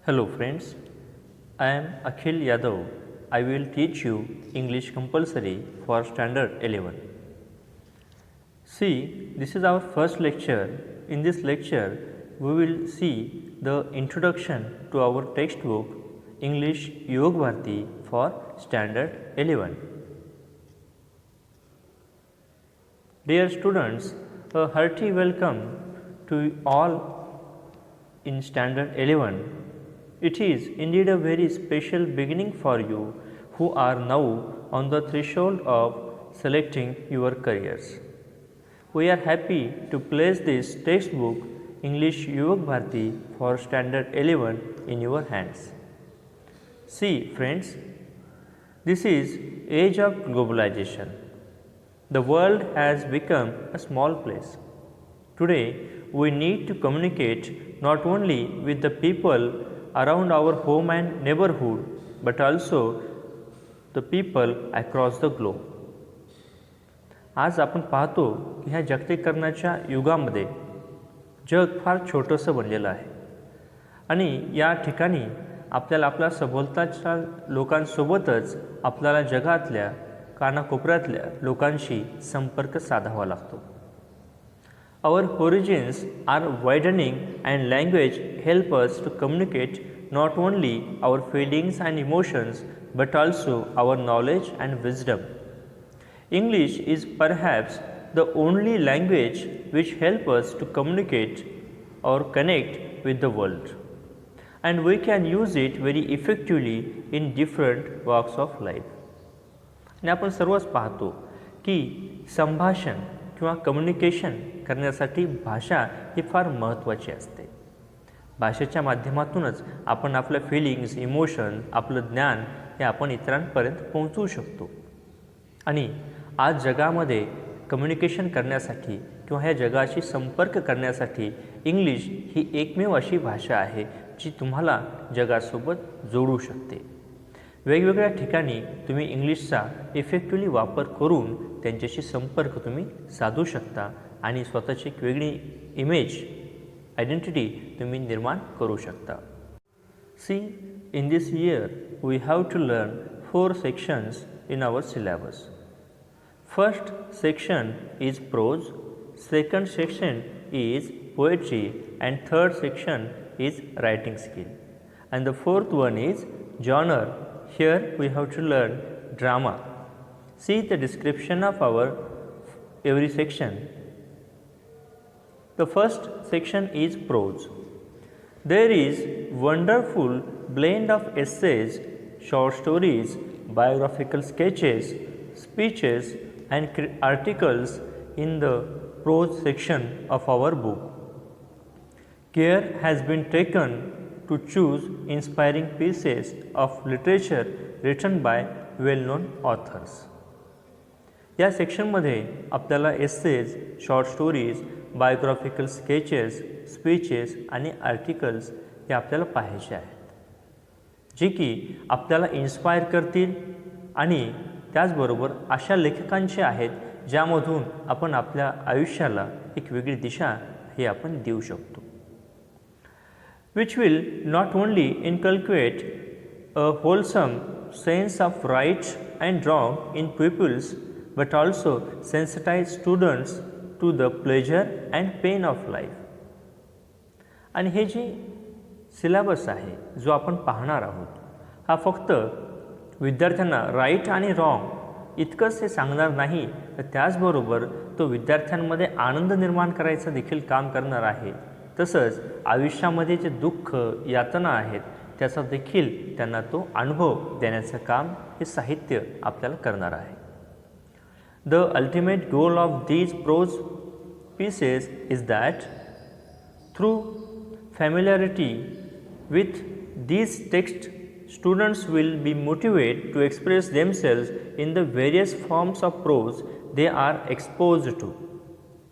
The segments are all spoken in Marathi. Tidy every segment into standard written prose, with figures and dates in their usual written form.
Hello friends, I am Akhil Yadav. I will teach you English compulsory for standard 11. See, this is our first lecture. In this lecture, we will see the introduction to our textbook English Yog Bharati for standard 11. Dear students, a hearty welcome to all in standard 11. It is indeed a very special beginning for you who are now on the threshold of selecting your careers. We are happy to place this textbook English Yog Bharati for standard 11 in your hands. See friends, this is age of globalization. The world has become a small place. Today, we need to communicate not only with the people around our home and neighborhood, but also the people across the globe. आज आपण पाहतो की ह्या जागतिकीकरणाच्या युगामध्ये जग फार छोटंसं बनलेलं आहे आणि या ठिकाणी आपल्याला आपल्या सभोवतालच्या लोकांसोबतच आपल्याला जगातल्या कानाकोपऱ्यातल्या लोकांशी संपर्क साधावा लागतो. Our origins are widening and language help us to communicate not only our feelings and emotions but also our knowledge and wisdom. English is perhaps the only language which help us to communicate or connect with the world, and we can use it very effectively in different walks of life. आणि आपण सर्वच पाहतो की संभाषण किंवा कम्युनिकेशन करण्यासाठी भाषा ही फार महत्त्वाची असते. भाषेच्या माध्यमातूनच आपण आपलं फीलिंग्स, इमोशन, आपलं ज्ञान हे आपण इतरांपर्यंत पोहोचवू शकतो. आणि आज जगामध्ये कम्युनिकेशन करण्यासाठी किंवा ह्या जगाशी संपर्क करण्यासाठी इंग्लिश ही एकमेव अशी भाषा आहे जी तुम्हाला जगासोबत जोडू शकते. वेगवेगळ्या ठिकाणी तुम्ही इंग्लिशचा इफेक्टिव्हली वापर करून त्यांच्याशी संपर्क तुम्ही साधू शकता आणि स्वतःची एक वेगळी इमेज, आयडेंटिटी तुम्ही निर्माण करू शकता. See, in this year we have to learn 4 sections in our syllabus. First section is prose, second section is poetry, and third section is writing skill. And the fourth one is genre. Here we have to learn drama. See the description of our every section. The first section is prose. There is wonderful blend of essays, short stories, biographical sketches, speeches and articles in the prose section of our book. Care has been taken to choose inspiring pieces of literature written by well-known authors. या सेक्शनमध्ये आपल्याला essays, short stories, biographical sketches, speeches आणि आर्टिकल्स हे आपल्याला पाहायचे आहेत, जे की आपल्याला इन्स्पायर करतील आणि त्याचबरोबर अशा लेखकांचे आहेत ज्यामधून आपण आपल्या आयुष्याला एक वेगळी दिशा हे आपण देऊ शकतो. Which will not only inculcate a wholesome sense of right and wrong in pupils but also sensitize students to the pleasure and pain of life. आणि हे जे सिलेबस आहे जो आपण पाहणार आहोत हा फक्त विद्यार्थ्यांना राईट आणि रॉंग इतकंच हे सांगणार नाही, तर त्याचबरोबर तो विद्यार्थ्यांमध्ये आनंद निर्माण करायचं देखील काम करणार आहे. तसंच आयुष्यामध्ये जे दुःख, यातना आहेत त्याचा देखील त्यांना तो अनुभव देण्याचं काम हे साहित्य आपल्याला करणार आहे. The ultimate goal of these prose pieces is that through familiarity with these text students will be motivated to express themselves in the various forms of prose they are exposed to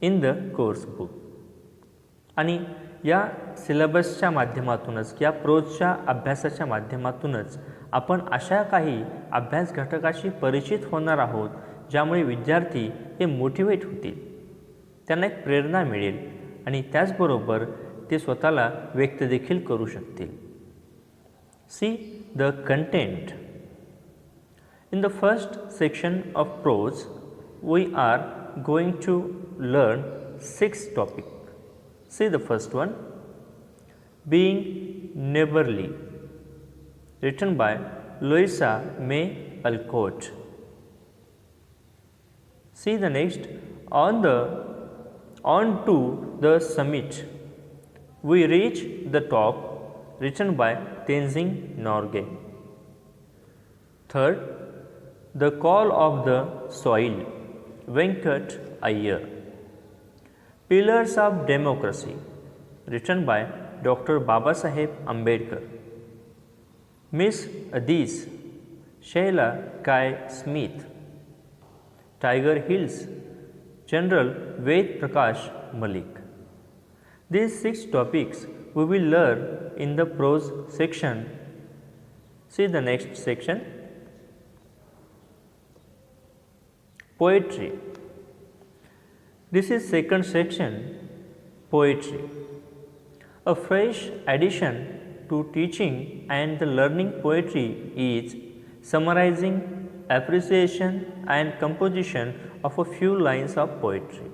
in the course book. आणि या सिलेबसच्या माध्यमातूनच या प्रोजच्या अभ्यासाच्या माध्यमातूनच आपण अशा काही अभ्यास घटकाशी परिचित होणार आहोत ज्यामुळे विद्यार्थी हे मोटिवेट होतील, त्यांना एक प्रेरणा मिळेल आणि त्याचबरोबर ते स्वतःला व्यक्त देखील करू शकतील. See the content. In the first section of prose, we are going to learn 6 topics. See the first one, being neighborly, written by Louisa May Alcott. See the next, on to the summit, we reach the top, written by Tenzing Norgay. Third, the call of the soil, Venkat Iyer. Pillars of democracy, written by Dr. Babasaheb Ambedkar. Miss Addis, Sheila Kai Smith. Tiger Hills, General Ved Prakash Malik. These 6 topics we will learn in the prose section. See the next section, poetry. This is second section, poetry. A fresh addition to teaching and the learning poetry is summarizing, appreciation and composition of a few lines of poetry.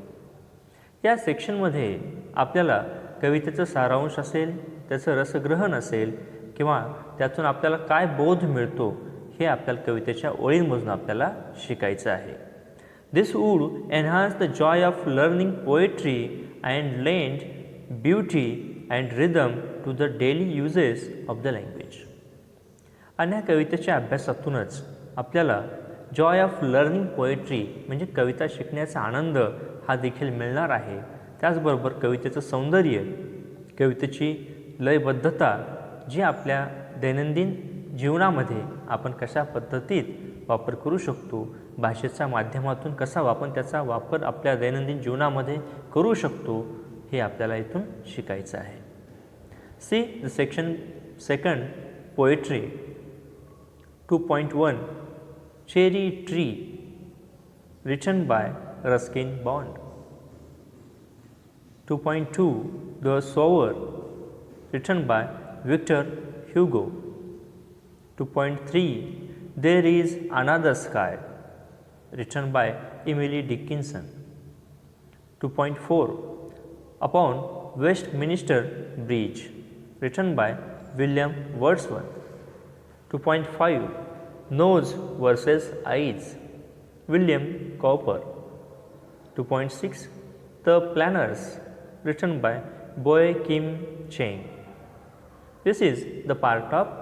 या सेक्शनमध्ये आपल्याला कवितेचं सारांश असेल, त्याचं रसग्रहण असेल किंवा त्यातून आपल्याला काय बोध मिळतो हे आपल्याला कवितेच्या ओळींमधून आपल्याला शिकायचं आहे. This would enhance the joy of learning poetry and lend beauty and rhythm to the daily uses of the language. आणि या कवितेच्या अभ्यासातूनच आपल्याला जॉय ऑफ लर्निंग पोएट्री म्हणजे कविता शिकण्याचा आनंद हा देखील मिळणार आहे. त्याचबरोबर कवितेचं सौंदर्य, कवितेची लयबद्धता जी आपल्या दैनंदिन जीवनामध्ये आपण कशा पद्धतीत वापर करू शकतो, भाषेच्या माध्यमातून कसा आपण त्याचा वापर आपल्या दैनंदिन जीवनामध्ये करू शकतो हे आपल्याला इथून शिकायचं आहे. See the section second, poetry. 2.1 Cherry Tree, written by Ruskin Bond. 2.2 The Sower, written by Victor Hugo. 2.3 There is Another Sky, written by Emily Dickinson. 2.4 Upon Westminster Bridge, written by William Wordsworth. 2.5 Nose versus Eyes, William Cowper. 2.6 The Planners, written by Boy Kim Cheng. This is the part of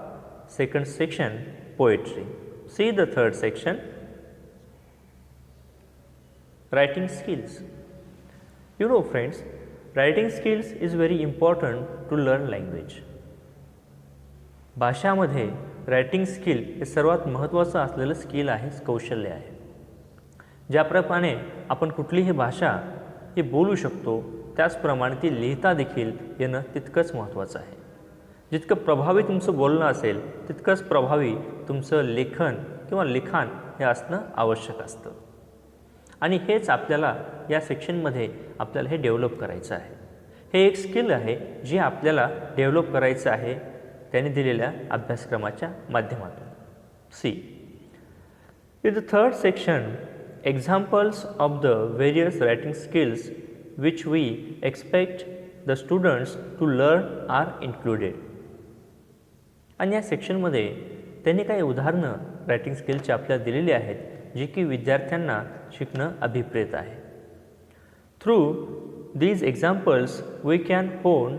second section, poetry. See the third section, writing skills. You know friends, writing skills is very important to learn language. भाषामध्ये रायटिंग स्किल हे सर्वात महत्त्वाचं असलेलं स्किल आहे, कौशल्य आहे. ज्याप्रमाणे आपण कुठलीही भाषा ही बोलू शकतो त्याचप्रमाणे ती लिहिता देखील येणं तितकंच महत्त्वाचं आहे. जितकं प्रभावी तुमचं बोलणं असेल तितकंच प्रभावी तुमचं लेखन किंवा लिखाण हे असणं आवश्यक असतं. आणि हेच आपल्याला या सेक्शनमध्ये आपल्याला हे डेव्हलप करायचं आहे. हे एक स्किल आहे जे आपल्याला डेव्हलप करायचं आहे त्यांनी दिलेल्या अभ्यासक्रमाच्या माध्यमातून. See in the third section, examples of the various writing skills which we expect the students to learn are included. आणि या सेक्शनमध्ये त्यांनी काही उदाहरणं रायटिंग स्किलची आपल्याला दिलेली आहेत जी की विद्यार्थ्यांना शिकणं अभिप्रेत आहे. Through these examples we can hone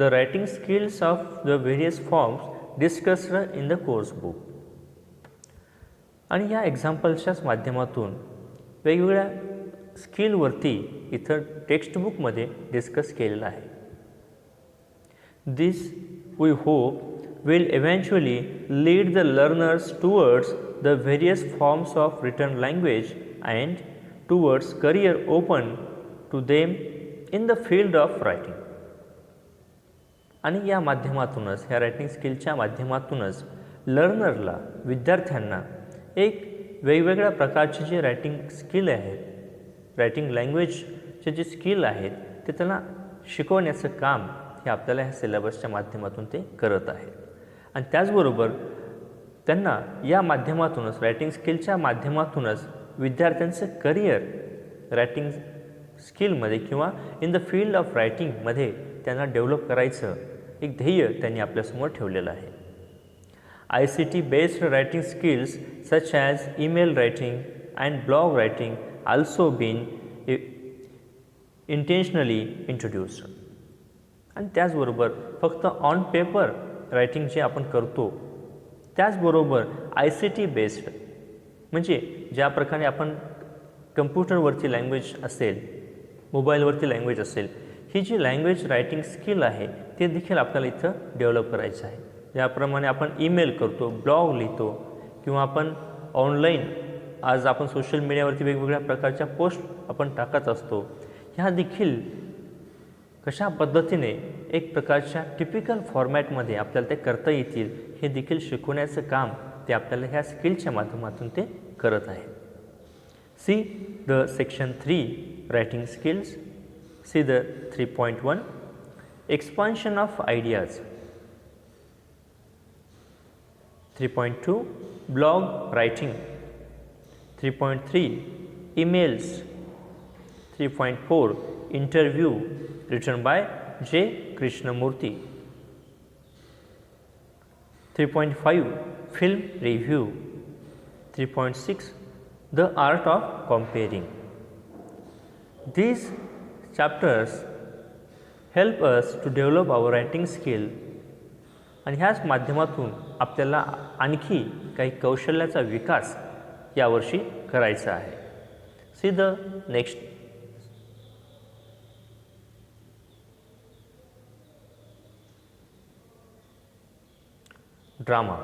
the writing skills of the various forms discussed in the course book. आणि या एक्झाम्पल्सच्याच माध्यमातून वेगवेगळ्या स्किलवरती इथं टेक्स्टबुकमध्ये डिस्कस केलेलं आहे. This we hope will eventually lead the learners towards the various forms of written language and towards career open to them in the field of writing. आणि या माध्यमातूनच, ह्या रायटिंग स्किलच्या माध्यमातूनच लर्नरला, विद्यार्थ्यांना एक वेगवेगळ्या प्रकारचे जे रायटिंग स्किल आहेत, रायटिंग लँग्वेजचे जे स्किल आहेत ते त्यांना शिकवण्याचं काम हे आपल्याला ह्या सिलेबसच्या माध्यमातून ते करत आहेत. आणि त्याचबरोबर त्यांना या माध्यमातूनच रायटिंग स्किलच्या माध्यमातूनच विद्यार्थ्यांचं करिअर रायटिंग स्किलमध्ये किंवा इन द फील्ड ऑफ रायटिंगमध्ये त्यांना डेव्हलप करायचं एक ध्येय त्यांनी आपल्यासमोर ठेवलेलं आहे. ICT based writing skills such as email writing and blog writing also been intentionally introduced. आणि त्याचबरोबर फक्त ऑन पेपर रायटिंग जे आपण करतो त्याचबरोबर ICT बेस्ड म्हणजे ज्या प्रकारे आपण कम्प्युटरवरची लँग्वेज असेल, मोबाईलवरती लँग्वेज असेल, ही जी लँग्वेज रायटिंग स्किल आहे ते देखील आपल्याला इथं डेव्हलप करायचं आहे. ज्याप्रमाणे आपण ईमेल करतो, ब्लॉग लिहितो किंवा आपण ऑनलाईन आज आपण सोशल मीडियावरती वेगवेगळ्या प्रकारच्या पोस्ट आपण टाकत असतो, ह्या देखील कशा पद्धतीने एक प्रकारच्या टिपिकल फॉर्मॅटमध्ये आपल्याला ते करता येतील हे देखील शिकवण्याचं काम ते आपल्याला ह्या स्किलच्या माध्यमातून ते करत आहे. See the section 3 writing skills. See the 3.1 expansion of ideas. 3.2 blog writing. 3.3 emails. 3.4 interview written by J. Krishnamurti. 3.5 film review. 3.6 the art of comparing. These chapters help us to develop our writing skill आणि ह्याच माध्यमातून आपल्याला आणखी काही कौशल्याचा विकास यावर्षी करायचा आहे. See the next. Drama.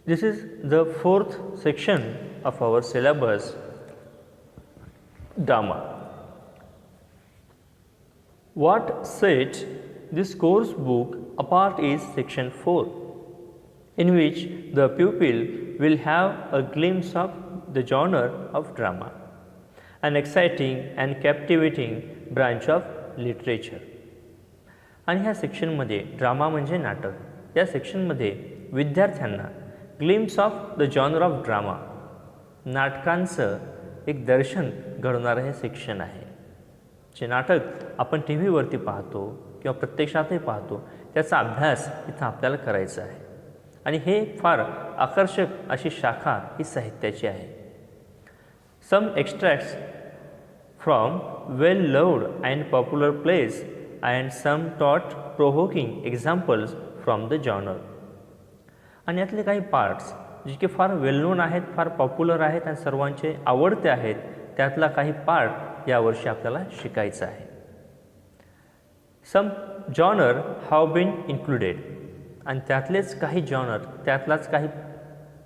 This is the 4th section of our syllabus, drama. What set this course book apart is section 4, in which the pupil will have a glimpse of the genre of drama, an exciting and captivating branch of literature. आणि ह्या सेक्शनमध्ये ड्रामा म्हणजे नाटक, या सेक्शनमध्ये विद्यार्थ्यांना glimpse of the genre of drama, नाटकांचं एक दर्शन घडवणारं हे सेक्शन आहे. जे नाटक आपण टी व्हीवरती पाहतो किंवा प्रत्यक्षातही पाहतो त्याचा अभ्यास इथं आपल्याला करायचा आहे. आणि हे फार आकर्षक अशी शाखा ही साहित्याची आहे. Some extracts from well loved and popular plays and some thought provoking examples from the genre. आणि यातले काही पार्ट्स जे की फार वेल नोन आहेत, फार पॉप्युलर आहेत आणि सर्वांचे आवडते आहेत, त्यातला काही पार्ट यावर्षी आपल्याला शिकायचा आहे. सम जॉनर हॅव बीन इन्क्लुडेड. आणि त्यातलेच काही जॉनर, त्यातलाच काही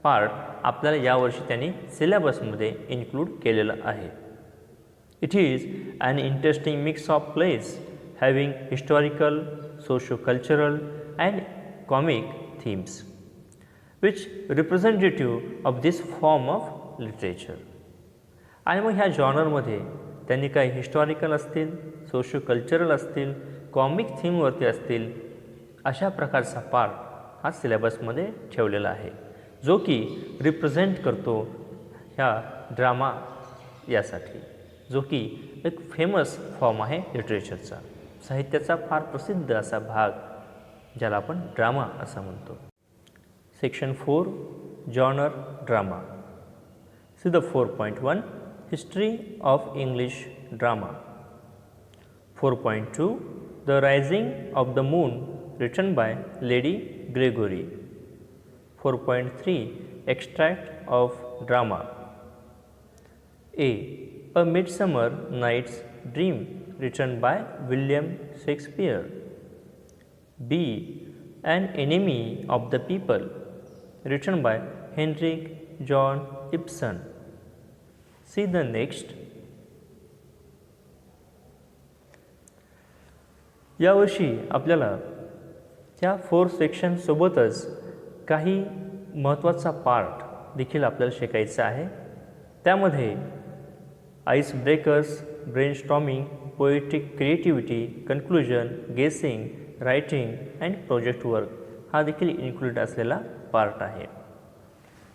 पार्ट आपल्याला यावर्षी त्यांनी सिलेबसमध्ये इन्क्लूड केलेलं आहे. It is an interesting mix of plays having historical, socio cultural and comic themes which representative of this form of literature. आणि मग ह्या जॉनरमध्ये त्यांनी काही हिस्टॉरिकल असतील, सोशो कल्चरल असतील, कॉमिक थीमवरती असतील, अशा प्रकारचा पार्ट हा सिलेबसमध्ये ठेवलेला आहे, जो की रिप्रेझेंट करतो ह्या ड्रामा यासाठी, जो की एक फेमस फॉर्म आहे लिटरेचरचा, साहित्याचा फार प्रसिद्ध असा भाग ज्याला आपण ड्रामा असं म्हणतो. Section 4 genre drama. See the 4.1 history of English drama. 4.2 the rising of the moon written by Lady Gregory. 4.3 extract of drama. A Midsummer Night's Dream written by William Shakespeare. B An Enemy of the People written by Henrik John Ibsen. See the next. यावर्षी आपल्याला त्या 4 सेक्शनसोबतच काही महत्त्वाचा पार्ट देखील आपल्याला शिकायचा आहे. त्यामध्ये ice breakers, brainstorming, poetic creativity, conclusion, गेसिंग, रायटिंग अँड प्रोजेक्ट वर्क हा देखील इन्क्लूड असलेला पार्ट आहे.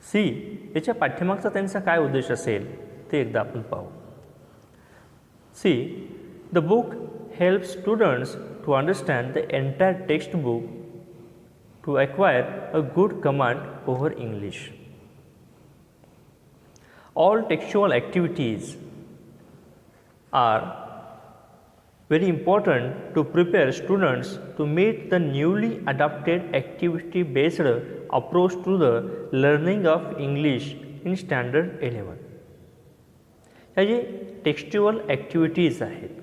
सी याच्या पाठ्यमागचा त्यांचा काय उद्देश असेल ते एकदा आपण पाहू. See the book helps students to understand the entire text book to acquire a good command over English. All textual activities are very important to prepare students to meet the newly adopted activity based approach to the learning of English in standard 11. ह्या जे टेक्स्च्युअल ॲक्टिव्हिटीज आहेत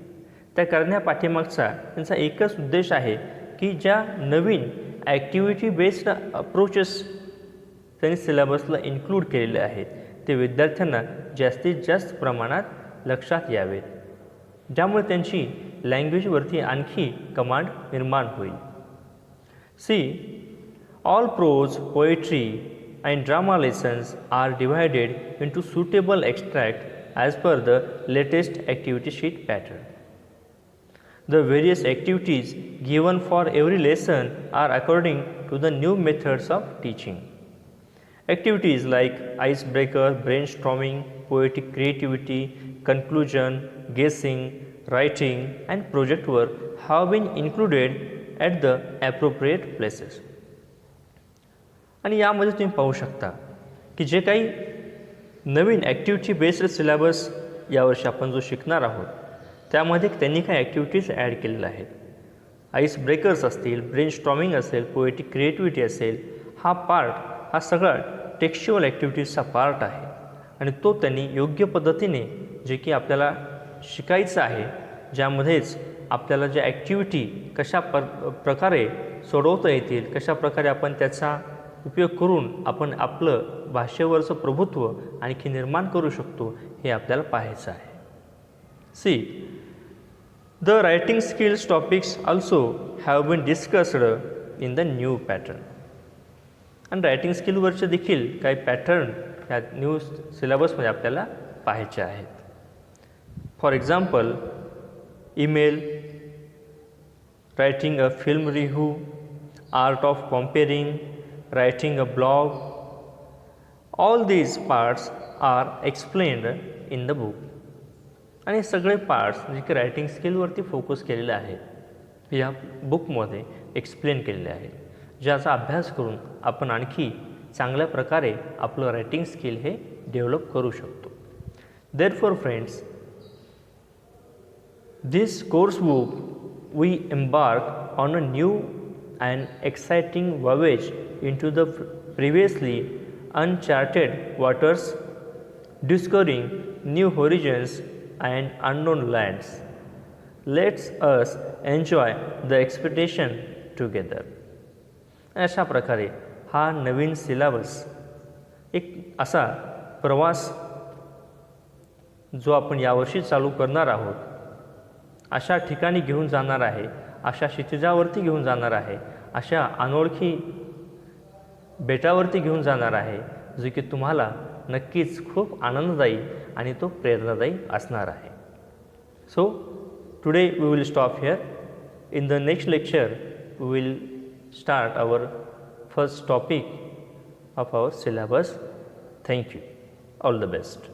त्या करण्यापाठीमागचा त्यांचा एकच उद्देश आहे की ज्या नवीन ॲक्टिव्हिटी बेस्ड अप्रोचेस त्यांनी सिलेबसला इन्क्लूड केलेले आहेत ते विद्यार्थ्यांना जास्तीत जास्त प्रमाणात लक्षात यावेत, ज्यामुळे त्यांची लँग्वेजवरती आणखी कमांड निर्माण होईल. See all prose, poetry and drama lessons are divided into suitable extract as per the latest activity sheet pattern. The various activities given for every lesson are according to the new methods of teaching. Activities like icebreaker, brainstorming, poetic creativity, conclusion, guessing, writing and project work have been included at the appropriate places. आणि यामध्ये तुम्ही पाहू शकता की जे काही नवीन ॲक्टिव्हिटी बेस्ड सिलेबस यावर्षी आपण जो शिकणार आहोत त्यामध्ये त्यांनी काही ॲक्टिव्हिटीज ॲड केलेल्या आहेत. आईस ब्रेकर्स असतील, ब्रेनस्टॉर्मिंग असेल, पोएटिक क्रिएटिव्हिटी असेल, हा पार्ट हा सगळा टेक्स्च्युअल ॲक्टिव्हिटीजचा पार्ट आहे आणि तो त्यांनी योग्य पद्धतीने जे की आपल्याला शिकायचं आहे, ज्यामध्येच आपल्याला ज्या ॲक्टिव्हिटी कशा प्रकारे सोडवता येतील, कशा प्रकारे आपण त्याचा उपयोग करून आपण आपलं भाषेवरचं प्रभुत्व आणखी निर्माण करू शकतो हे आपल्याला पाहायचं आहे. See the writing skills topics also have been discussed in the new pattern. आणि रायटिंग स्किलवरचे देखील काही पॅटर्न ह्या न्यू सिलेबसमध्ये आपल्याला पाहायचे आहेत. For example email, writing a film review, art of compering, writing a blog, all these parts are explained in the book. आणि सगळे पार्ट्स जे की रायटिंग स्किलवरती फोकस केलेले आहेत या बुकमध्ये एक्सप्लेन केलेले आहेत, ज्याचा अभ्यास करून आपण आणखी चांगल्या प्रकारे आपलं रायटिंग स्किल हे डेव्हलप करू शकतो. Therefore friends, this course book we embark on a new and exciting voyage into the previously uncharted waters, discovering new horizons and unknown lands. Let's us enjoy the expedition together. अशा प्रकारे हा नवीन सिलेबस एक असा प्रवास जो आपण यावर्षी चालू करणार आहोत, अशा ठिकाणी घेऊन जाणार आहे, अशा क्षितिजावरती घेऊन जाणार आहे, अशा अनोळखी बेटावरती घेऊन जाणार आहे, जो की तुम्हाला नक्कीच खूप आनंददायी आणि तो प्रेरणादायी असणार आहे. So today we will stop here. In the next lecture we will start our first topic of our syllabus. Thank you. All the best.